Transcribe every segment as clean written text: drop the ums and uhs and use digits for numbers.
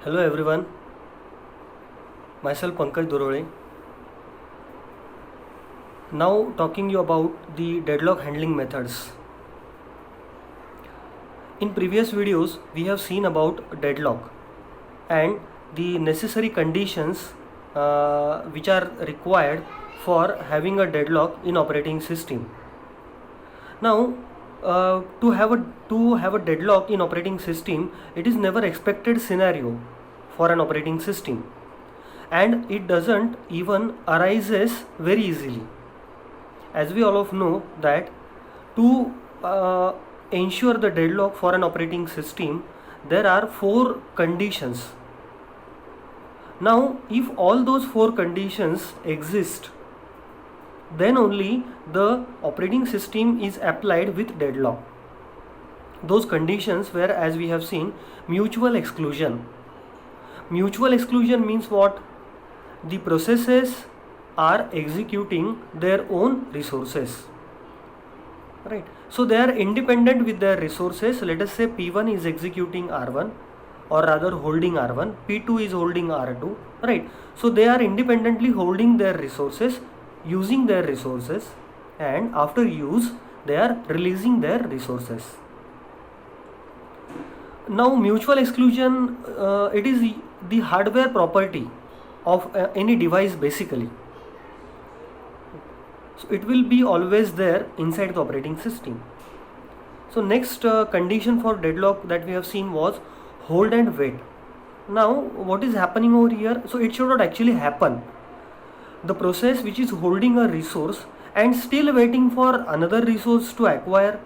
Hello everyone, myself Pankaj Durole. Now talking you about the deadlock handling methods. In previous videos we have seen about deadlock and the necessary conditions which are required for having a deadlock in operating system. Now to have a deadlock in operating system, it is never expected scenario for an operating system, and it doesn't even arises very easily. As we all of know that to ensure the deadlock for an operating system, there are 4 conditions. Now if all those 4 conditions exist, then only the operating system is applied with deadlock. Those conditions were, as we have seen, mutual exclusion. Mutual exclusion means what? The processes are executing their own resources, right? So they are independent with their resources. Let us say P1 is executing R1, or rather holding R1, P2 is holding R2, right? So they are independently holding their resources, using their resources, and after use they are releasing their resources. Now mutual exclusion, it is the hardware property of any device basically. So it will be always there inside the operating system. So next condition for deadlock that we have seen was hold and wait. Now what is happening over here? So it should not actually happen. The process which is holding a resource and still waiting for another resource to acquire,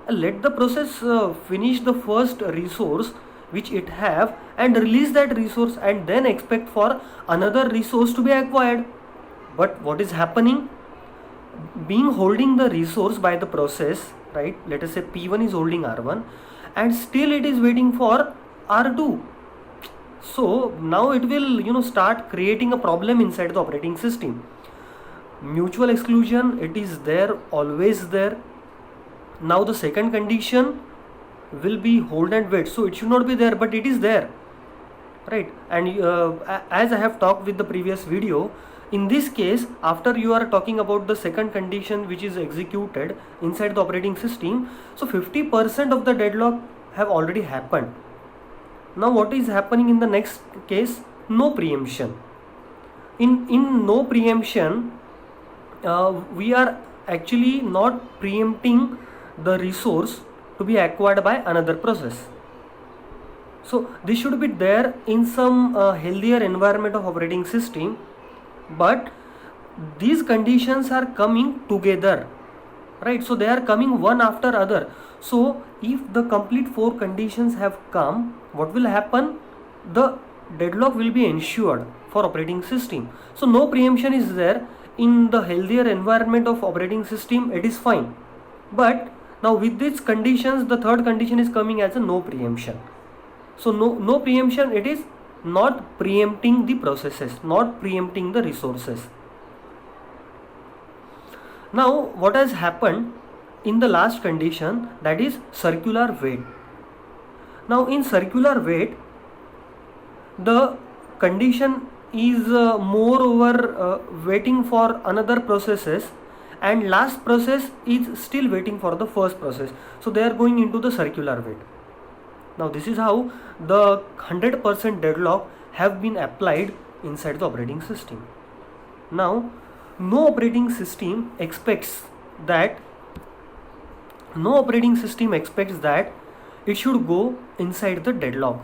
let the process finish the first resource which it have and release that resource, and then expect for another resource to be acquired. But what is happening? Being holding the resource by the process, right? Let us say P1 is holding R1 and still it is waiting for R2. So now it will start creating a problem inside the operating system. Mutual exclusion, it is there, always there. Now the second condition will be hold and wait. So it should not be there, but it is there, right? And as I have talked with the previous video, in this case, after you are talking about the second condition which is executed inside the operating system, so 50% of the deadlock have already happened. Now what is happening in the next case? No preemption. In no preemption, we are actually not preempting the resource to be acquired by another process. So this should be there in some healthier environment of operating system, but these conditions are coming together, right? So they are coming one after other. So if the complete 4 conditions have come, what will happen? The deadlock will be ensured for operating system. So no preemption is there. In the healthier environment of operating system, it is fine. But now with these conditions, the third condition is coming as a no preemption. So no preemption, it is not preempting the processes, not preempting the resources. Now what has happened in the last condition, that is circular wait. Now in circular wait, the condition is moreover waiting for another processes, and last process is still waiting for the first process. So they are going into the circular wait. Now this is how the 100% deadlock have been applied inside the operating system. Now no operating system expects that it should go inside the deadlock.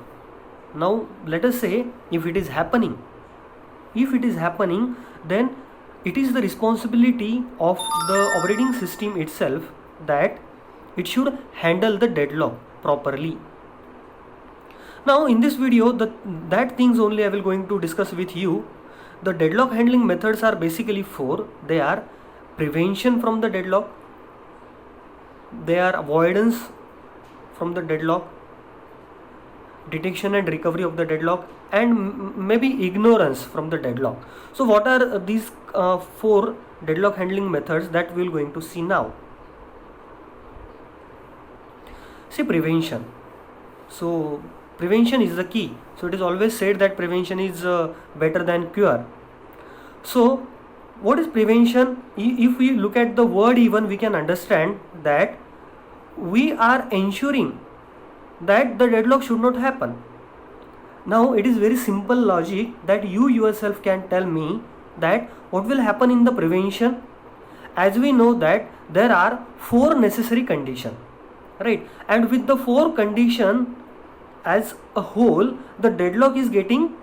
Now let us say if it is happening, then it is the responsibility of the operating system itself that it should handle the deadlock properly. Now in this video, that things only I will going to discuss with you. The deadlock handling methods are basically 4. They are prevention from the deadlock, they are avoidance from the deadlock, detection and recovery of the deadlock, and maybe ignorance from the deadlock. So what are these 4 deadlock handling methods that we are going to see now? See, prevention. So Prevention is the key. So it is always said that prevention is better than cure. So what is prevention? If we look at the word even, we can understand that we are ensuring that the deadlock should not happen. Now it is very simple logic that you yourself can tell me that what will happen in the prevention. As we know that there are 4 necessary conditions, right? And with the 4 condition as a whole, the deadlock is getting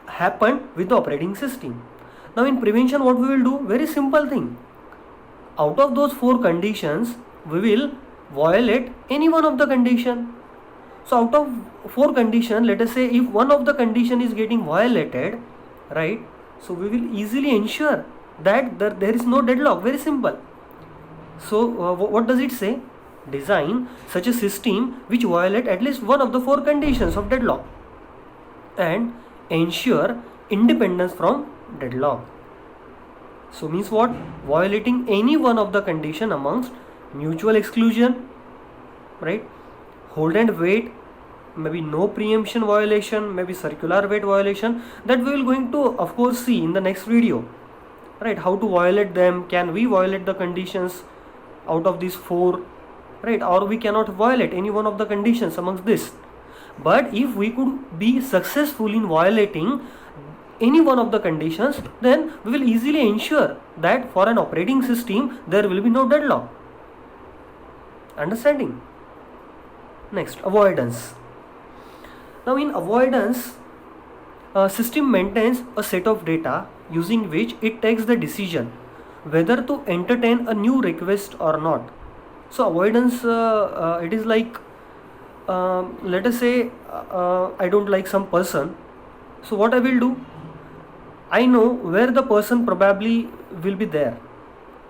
happened with the operating system. Now in prevention, what we will do? Very simple thing. Out of those 4 conditions, we will violate any one of the condition. So out of 4 conditions, let us say if one of the condition is getting violated, right? So we will easily ensure that there is no deadlock. Very simple. So what does it say? Design such a system which violate at least one of the 4 conditions of deadlock and ensure independence from deadlock. So means what? Violating any one of the condition amongst mutual exclusion, right? Hold and wait, maybe no preemption violation, maybe circular wait violation, that we will going to of course see in the next video, right? How to violate them, can we violate the conditions out of these 4, right? Or we cannot violate any one of the conditions amongst this. But if we could be successful in violating any one of the conditions, then we will easily ensure that for an operating system there will be no deadlock. Understanding? Next, avoidance. Now in avoidance, a system maintains a set of data using which it takes the decision whether to entertain a new request or not. So avoidance, it is like, let us say I don't like some person. So what I will do? I know where the person probably will be there.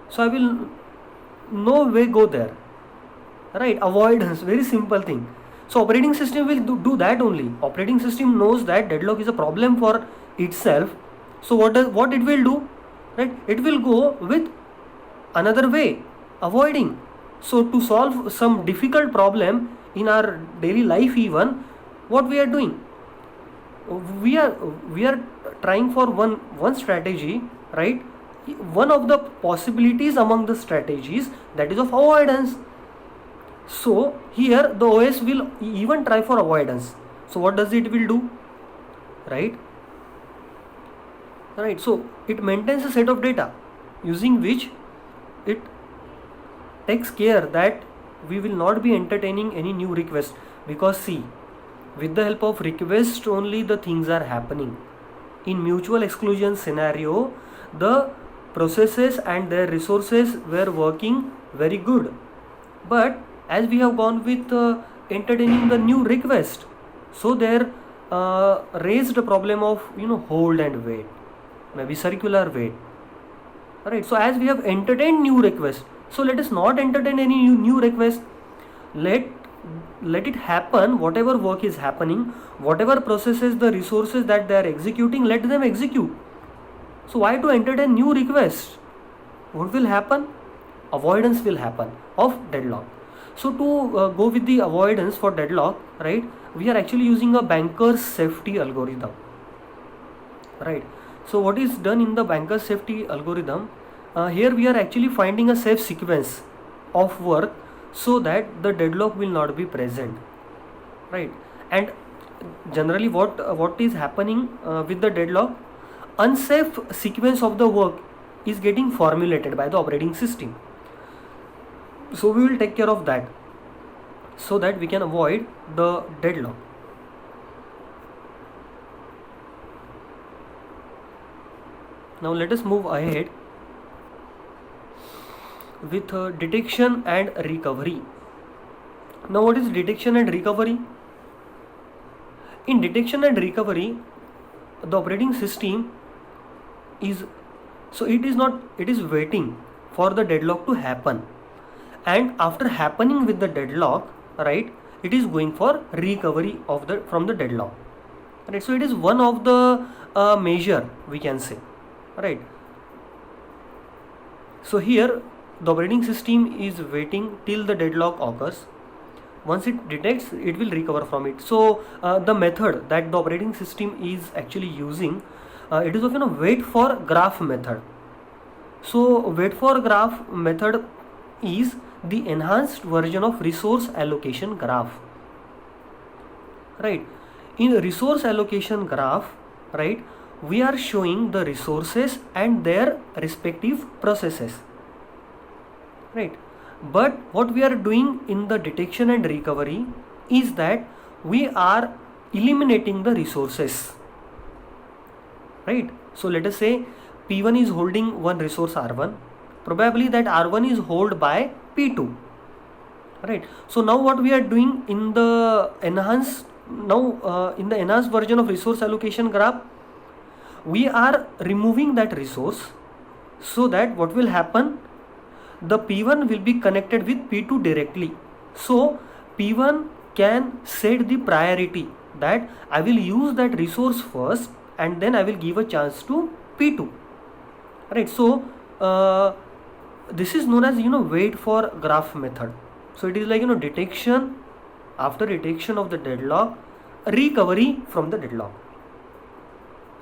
So I will no way go there. Right? Avoidance, very simple thing. So operating system will do that only. Operating system knows that deadlock is a problem for itself. So what it will do? Right? It will go with another way, avoiding. So to solve some difficult problem in our daily life even, what we are doing? We are trying for one strategy, right? One of the possibilities among the strategies, that is of avoidance. So here the OS will even try for avoidance. So what does it will do? Right? So it maintains a set of data using which it takes care that we will not be entertaining any new request, because see, with the help of request only the things are happening. In mutual exclusion scenario, the processes and their resources were working very good, but as we have gone with entertaining the new request, so there raised a problem of hold and wait, maybe circular wait. Alright, so as we have entertained new request, so let us not entertain any new request. Let it happen, whatever work is happening, whatever processes, the resources that they are executing, let them execute. So why to entertain new requests? What will happen? Avoidance will happen of deadlock. So to go with the avoidance for deadlock, right, we are actually using a banker's safety algorithm, right? So what is done in the banker's safety algorithm? Here we are actually finding a safe sequence of work so that the deadlock will not be present, right? And generally what is happening with the deadlock? Unsafe sequence of the work is getting formulated by the operating system. So we will take care of that so that we can avoid the deadlock. Now let us move ahead with detection and recovery. Now what is detection and recovery? In detection and recovery, the operating system is, so it is waiting for the deadlock to happen, and after happening with the deadlock, right, it is going for recovery from the deadlock, right? So it is one of the measure, we can say, right? So here the operating system is waiting till the deadlock occurs. Once it detects, it will recover from it. So the method that the operating system is actually using, it is of wait for graph method. So wait for graph method is the enhanced version of resource allocation graph, right? In resource allocation graph, right, we are showing the resources and their respective processes, right? But what we are doing in the detection and recovery is that we are eliminating the resources, right? So let us say P1 is holding one resource R1, probably that R1 is held by P2, right? So now what we are doing in the enhanced version of resource allocation graph, we are removing that resource, so that what will happen, the P1 will be connected with P2 directly. So P1 can set the priority that I will use that resource first and then I will give a chance to P2, right? So this is known as wait for graph method. So it is like detection, after detection of the deadlock, recovery from the deadlock,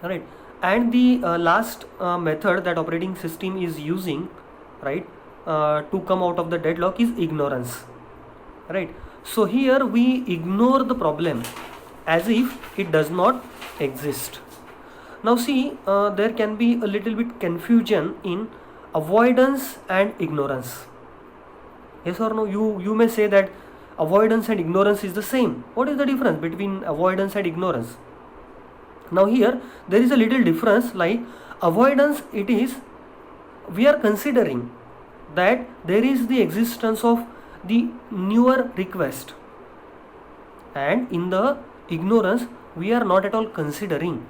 right? And the last method that operating system is using, right, to come out of the deadlock is ignorance, right? So here we ignore the problem as if it does not exist. Now see, there can be a little bit confusion in avoidance and ignorance. Yes or no? You may say that avoidance and ignorance is the same. What is the difference between avoidance and ignorance? Now here there is a little difference. Like avoidance, it is we are considering that there is the existence of the newer request, and in the ignorance we are not at all considering.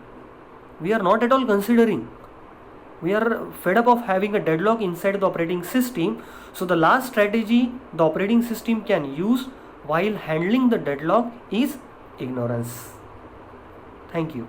We are fed up of having a deadlock inside the operating system. So the last strategy the operating system can use while handling the deadlock is ignorance. Thank you.